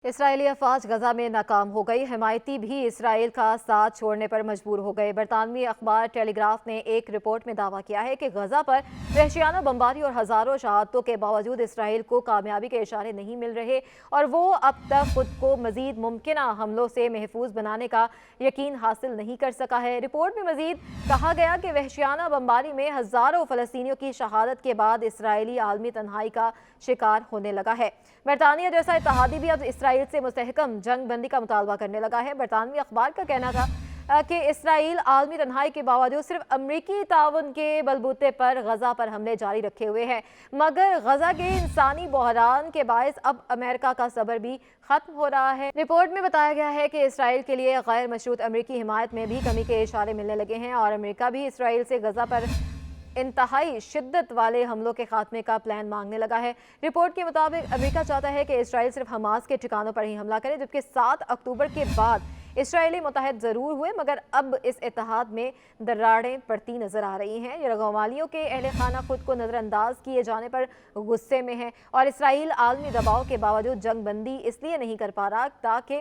اسرائیلی افواج غزہ میں ناکام ہو گئی۔ حمایتی بھی اسرائیل کا ساتھ چھوڑنے پر مجبور ہو گئے۔ برطانوی اخبار ٹیلی گراف نے ایک رپورٹ میں دعویٰ کیا ہے کہ غزہ پر وحشیانہ بمباری اور ہزاروں شہادتوں کے باوجود اسرائیل کو کامیابی کے اشارے نہیں مل رہے اور وہ اب تک خود کو مزید ممکنہ حملوں سے محفوظ بنانے کا یقین حاصل نہیں کر سکا ہے۔ رپورٹ میں مزید کہا گیا کہ وحشیانہ بمباری میں ہزاروں فلسطینیوں کی شہادت کے بعد اسرائیلی عالمی تنہائی کا شکار ہونے لگا ہے۔ برطانیہ جیسا اتحادی بھی اب اسرائیل سے مستحکم جنگ بندی کا مطالبہ کرنے لگا ہے۔ برطانوی اخبار کا کہنا تھا کہ اسرائیل عالمی تنہائی کے باوجود صرف امریکی تعاون کے بلبوتے پر غزہ پر حملے جاری رکھے ہوئے ہیں، مگر غزہ کے انسانی بحران کے باعث اب امریکہ کا صبر بھی ختم ہو رہا ہے۔ رپورٹ میں بتایا گیا ہے کہ اسرائیل کے لیے غیر مشروط امریکی حمایت میں بھی کمی کے اشارے ملنے لگے ہیں اور امریکہ بھی اسرائیل سے غزہ پر انتہائی شدت والے حملوں کے خاتمے کا پلان مانگنے لگا ہے۔ رپورٹ کے مطابق امریکہ چاہتا ہے کہ اسرائیل صرف حماس کے ٹھکانوں پر ہی حملہ کرے، جبکہ 7 اکتوبر کے بعد اسرائیلی متحد ضرور ہوئے مگر اب اس اتحاد میں دراڑیں پڑتی نظر آ رہی ہیں۔ یرغمالیوں کے اہل خانہ خود کو نظر انداز کیے جانے پر غصے میں ہیں اور اسرائیل عالمی دباؤ کے باوجود جنگ بندی اس لیے نہیں کر پا رہا تاکہ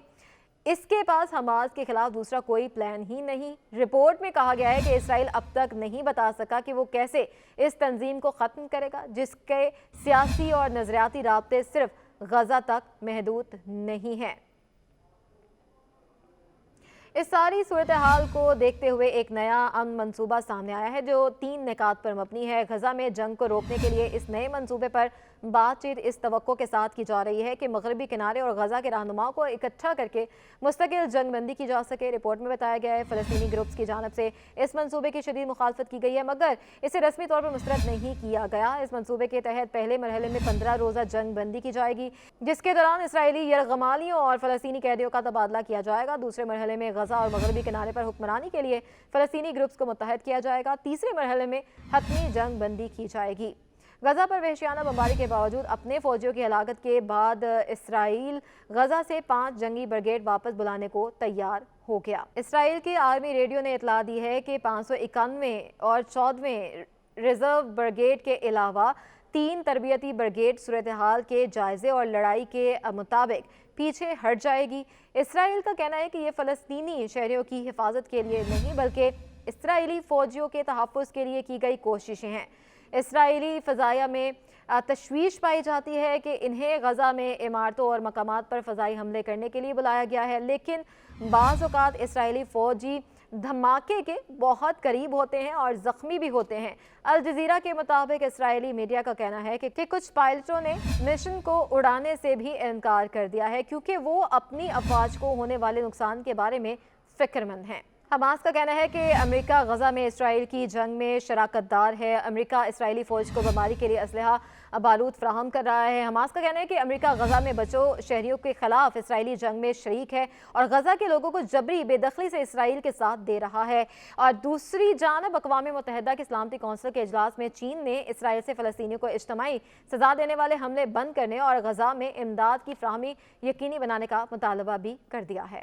اس کے پاس حماس کے خلاف دوسرا کوئی پلان ہی نہیں۔ رپورٹ میں کہا گیا ہے کہ اسرائیل اب تک نہیں بتا سکا کہ وہ کیسے اس تنظیم کو ختم کرے گا، جس کے سیاسی اور نظریاتی رابطے صرف غزہ تک محدود نہیں ہیں۔ اس ساری صورتحال کو دیکھتے ہوئے ایک نیا امن منصوبہ سامنے آیا ہے جو 3 نکات پر مبنی ہے۔ غزہ میں جنگ کو روکنے کے لیے اس نئے منصوبے پر بات چیت اس توقع کے ساتھ کی جا رہی ہے کہ مغربی کنارے اور غزہ کے رہنماؤں کو اکٹھا کر کے مستقل جنگ بندی کی جا سکے۔ رپورٹ میں بتایا گیا ہے فلسطینی گروپس کی جانب سے اس منصوبے کی شدید مخالفت کی گئی ہے مگر اسے رسمی طور پر مسترد نہیں کیا گیا۔ اس منصوبے کے تحت پہلے مرحلے میں 15 روزہ جنگ بندی کی جائے گی جس کے دوران اسرائیلی یرغمالیوں اور فلسطینی قیدیوں کا تبادلہ کیا جائے گا۔ دوسرے مرحلے میں غزہ اور مغربی کنارے پر حکمرانی کے لیے فلسطینی گروپس کو متحد کیا جائے گا۔ تیسرے مرحلے میں حتمی جنگ بندی کی جائے گی۔ غزہ پر وحشیانہ بمباری کے باوجود اپنے فوجیوں کی ہلاکت کے بعد اسرائیل غزہ سے 5 جنگی بریگیڈ واپس بلانے کو تیار ہو گیا۔ اسرائیل کی آرمی ریڈیو نے اطلاع دی ہے کہ 591 اور 14ویں ریزرو بریگیڈ کے علاوہ 3 تربیتی بریگیڈ صورتحال کے جائزے اور لڑائی کے مطابق پیچھے ہٹ جائے گی۔ اسرائیل کا کہنا ہے کہ یہ فلسطینی شہریوں کی حفاظت کے لیے نہیں بلکہ اسرائیلی فوجیوں کے تحفظ کے لیے کی گئی کوششیں ہیں۔ اسرائیلی فضائیہ میں تشویش پائی جاتی ہے کہ انہیں غزہ میں عمارتوں اور مقامات پر فضائی حملے کرنے کے لیے بلایا گیا ہے، لیکن بعض اوقات اسرائیلی فوجی دھماکے کے بہت قریب ہوتے ہیں اور زخمی بھی ہوتے ہیں۔ الجزیرہ کے مطابق اسرائیلی میڈیا کا کہنا ہے کہ کچھ پائلٹوں نے مشن کو اڑانے سے بھی انکار کر دیا ہے کیونکہ وہ اپنی افواج کو ہونے والے نقصان کے بارے میں فکر مند ہیں۔ حماس کا کہنا ہے کہ امریکہ غزہ میں اسرائیل کی جنگ میں شراکت دار ہے۔ امریکہ اسرائیلی فوج کو بمباری کے لیے اسلحہ بارود فراہم کر رہا ہے۔ حماس کا کہنا ہے کہ امریکہ غزہ میں بچوں شہریوں کے خلاف اسرائیلی جنگ میں شریک ہے اور غزہ کے لوگوں کو جبری بے دخلی سے اسرائیل کے ساتھ دے رہا ہے۔ اور دوسری جانب اقوام متحدہ کی سلامتی کونسل کے اجلاس میں چین نے اسرائیل سے فلسطینیوں کو اجتماعی سزا دینے والے حملے بند کرنے اور غزہ میں امداد کی فراہمی یقینی بنانے کا مطالبہ بھی کر دیا ہے۔